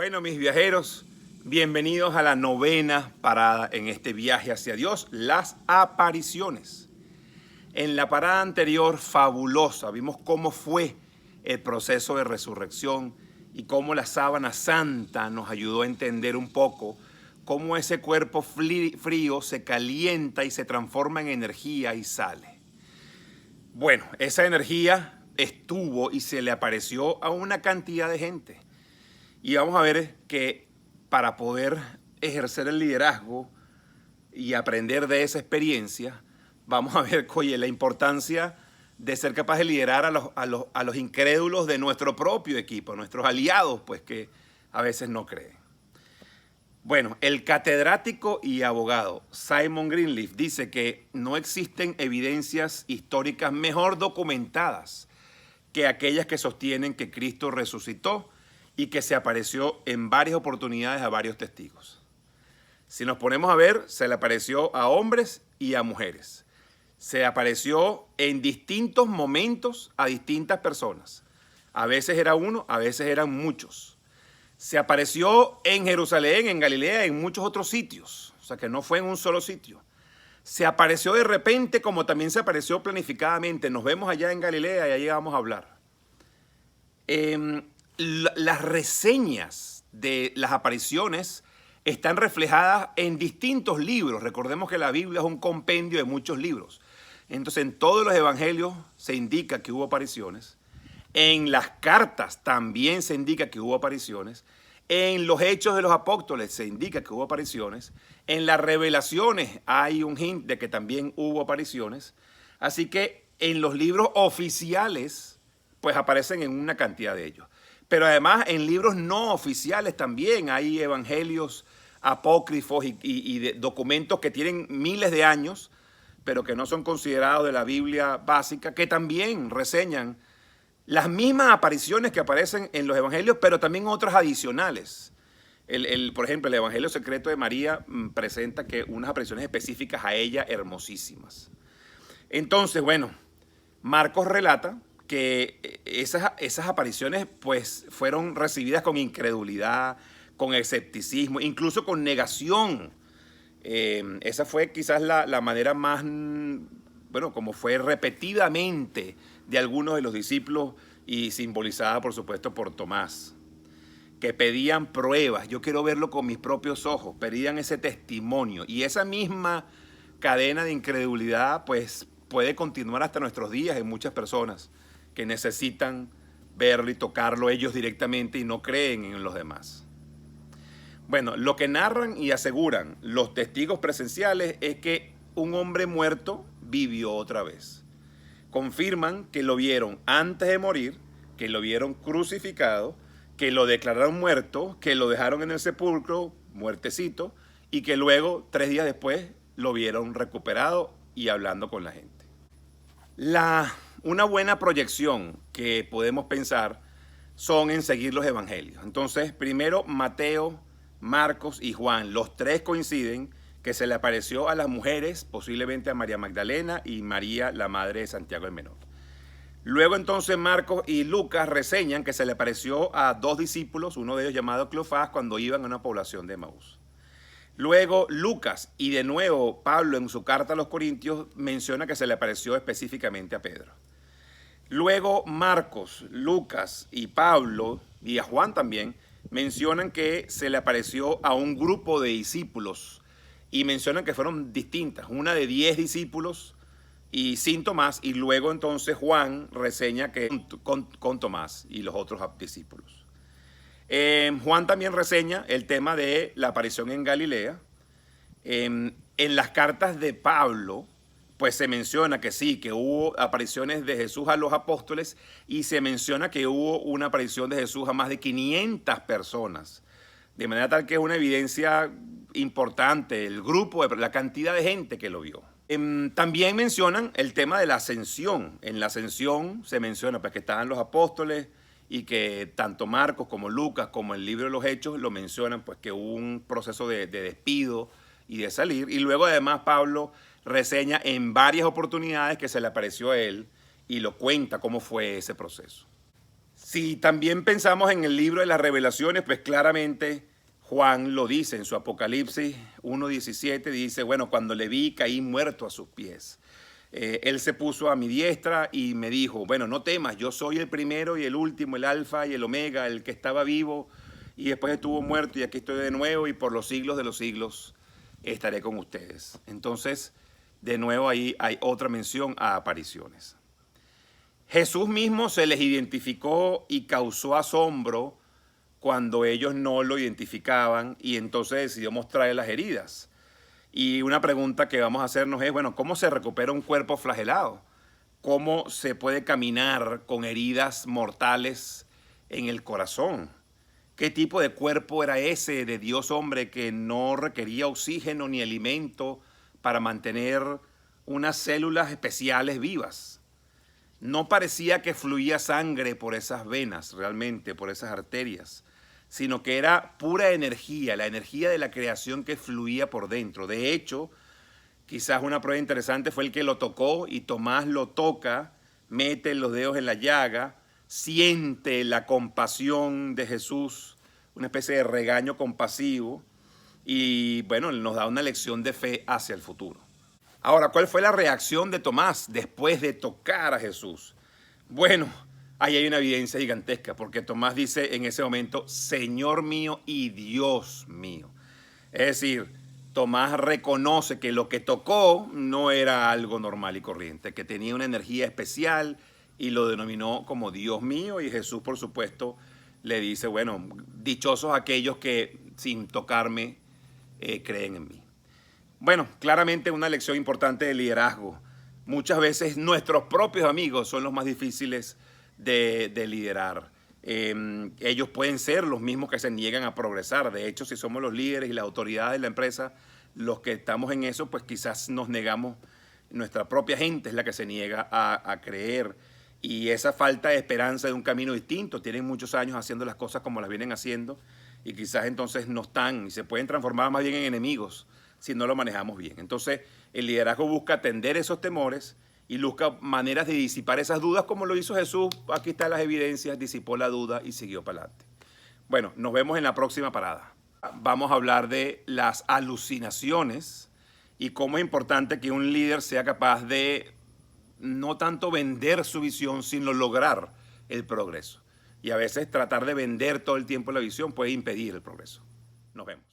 Bueno, mis viajeros, bienvenidos a la novena parada en este viaje hacia Dios, las apariciones. En la parada anterior, fabulosa, vimos cómo fue el proceso de resurrección y cómo la sábana santa nos ayudó a entender un poco cómo ese cuerpo frío se calienta y se transforma en energía y sale. Bueno, esa energía estuvo y se le apareció a una cantidad de gente. Y vamos a ver que para poder ejercer el liderazgo y aprender de esa experiencia, vamos a ver, oye, la importancia de ser capaz de liderar a los incrédulos de nuestro propio equipo, nuestros aliados, pues que a veces no creen. Bueno, el catedrático y abogado Simon Greenleaf dice que no existen evidencias históricas mejor documentadas que aquellas que sostienen que Cristo resucitó y que se apareció en varias oportunidades a varios testigos. Si nos ponemos a ver, se le apareció a hombres y a mujeres. Se apareció en distintos momentos a distintas personas. A veces era uno, a veces eran muchos. Se apareció en Jerusalén, en Galilea, en muchos otros sitios. O sea que no fue en un solo sitio. Se apareció de repente como también se apareció planificadamente. Nos vemos allá en Galilea y allí vamos a hablar. Las reseñas de las apariciones están reflejadas en distintos libros. Recordemos que la Biblia es un compendio de muchos libros. Entonces, en todos los evangelios se indica que hubo apariciones. En las cartas también se indica que hubo apariciones. En los hechos de los apóstoles se indica que hubo apariciones. En las revelaciones hay un hint de que también hubo apariciones. Así que en los libros oficiales, pues aparecen en una cantidad de ellos. Pero además en libros no oficiales también hay evangelios apócrifos y documentos que tienen miles de años, pero que no son considerados de la Biblia básica, que también reseñan las mismas apariciones que aparecen en los evangelios, pero también otras adicionales. Por ejemplo, el Evangelio Secreto de María presenta que unas apariciones específicas a ella hermosísimas. Entonces, bueno, Marcos relata que esas apariciones pues fueron recibidas con incredulidad, con escepticismo, incluso con negación. Esa fue quizás la manera más, bueno, como fue repetidamente de algunos de los discípulos y simbolizada por supuesto por Tomás, que pedían pruebas. Yo quiero verlo con mis propios ojos, pedían ese testimonio y esa misma cadena de incredulidad pues puede continuar hasta nuestros días en muchas personas que necesitan verlo y tocarlo ellos directamente y no creen en los demás. Bueno, lo que narran y aseguran los testigos presenciales es que un hombre muerto vivió otra vez. Confirman que lo vieron antes de morir, que lo vieron crucificado, que lo declararon muerto, que lo dejaron en el sepulcro, muertecito, y que luego, 3 días después, lo vieron recuperado y hablando con la gente. Una buena proyección que podemos pensar son en seguir los evangelios. Entonces, primero Mateo, Marcos y Juan, los 3 coinciden que se le apareció a las mujeres, posiblemente a María Magdalena y María, la madre de Santiago el Menor. Luego entonces Marcos y Lucas reseñan que se le apareció a 2 discípulos, uno de ellos llamado Cleofás, cuando iban a una población de Emaús. Luego Lucas y de nuevo Pablo en su carta a los Corintios menciona que se le apareció específicamente a Pedro. Luego Marcos, Lucas y Pablo y a Juan también mencionan que se le apareció a un grupo de discípulos y mencionan que fueron distintas, una de 10 discípulos y sin Tomás, y luego entonces Juan reseña que con Tomás y los otros discípulos. Juan también reseña el tema de la aparición en Galilea. En las cartas de Pablo, pues se menciona que sí, que hubo apariciones de Jesús a los apóstoles y se menciona que hubo una aparición de Jesús a más de 500 personas. De manera tal que es una evidencia importante, el grupo, la cantidad de gente que lo vio. También mencionan el tema de la ascensión. En la ascensión se menciona pues, que estaban los apóstoles y que tanto Marcos como Lucas como el libro de los Hechos lo mencionan, pues que hubo un proceso de despido y de salir. Y luego además Pablo reseña en varias oportunidades que se le apareció a él y lo cuenta cómo fue ese proceso. Si también pensamos en el libro de las Revelaciones, pues claramente Juan lo dice en su Apocalipsis 1:17, dice, bueno, cuando le vi caí muerto a sus pies. Él se puso a mi diestra y me dijo, bueno, no temas, yo soy el primero y el último, el alfa y el omega, el que estaba vivo y después estuvo muerto y aquí estoy de nuevo y por los siglos de los siglos estaré con ustedes. Entonces, de nuevo ahí hay otra mención a apariciones. Jesús mismo se les identificó y causó asombro cuando ellos no lo identificaban y entonces decidió mostrar las heridas. Y una pregunta que vamos a hacernos es, bueno, ¿cómo se recupera un cuerpo flagelado? ¿Cómo se puede caminar con heridas mortales en el corazón? ¿Qué tipo de cuerpo era ese de Dios hombre que no requería oxígeno ni alimento para mantener unas células especiales vivas? No parecía que fluía sangre por esas venas, realmente, por esas arterias, sino que era pura energía, la energía de la creación que fluía por dentro. De hecho, quizás una prueba interesante fue el que lo tocó y Tomás lo toca, mete los dedos en la llaga, siente la compasión de Jesús, una especie de regaño compasivo y bueno, nos da una lección de fe hacia el futuro. Ahora, ¿cuál fue la reacción de Tomás después de tocar a Jesús? Bueno, ahí hay una evidencia gigantesca, porque Tomás dice en ese momento, Señor mío y Dios mío. Es decir, Tomás reconoce que lo que tocó no era algo normal y corriente, que tenía una energía especial y lo denominó como Dios mío y Jesús, por supuesto, le dice, bueno, dichosos aquellos que sin tocarme creen en mí. Bueno, claramente una lección importante de liderazgo. Muchas veces nuestros propios amigos son los más difíciles de liderar. Ellos pueden ser los mismos que se niegan a progresar. De hecho, si somos los líderes y las autoridades de la empresa, los que estamos en eso, pues quizás nos negamos, nuestra propia gente es la que se niega a creer. Y esa falta de esperanza de un camino distinto, tienen muchos años haciendo las cosas como las vienen haciendo y quizás entonces no están y se pueden transformar más bien en enemigos si no lo manejamos bien. Entonces, el liderazgo busca atender esos temores y busca maneras de disipar esas dudas, como lo hizo Jesús. Aquí están las evidencias, disipó la duda y siguió para adelante. Bueno, nos vemos en la próxima parada. Vamos a hablar de las alucinaciones y cómo es importante que un líder sea capaz de no tanto vender su visión, sino lograr el progreso. Y a veces tratar de vender todo el tiempo la visión puede impedir el progreso. Nos vemos.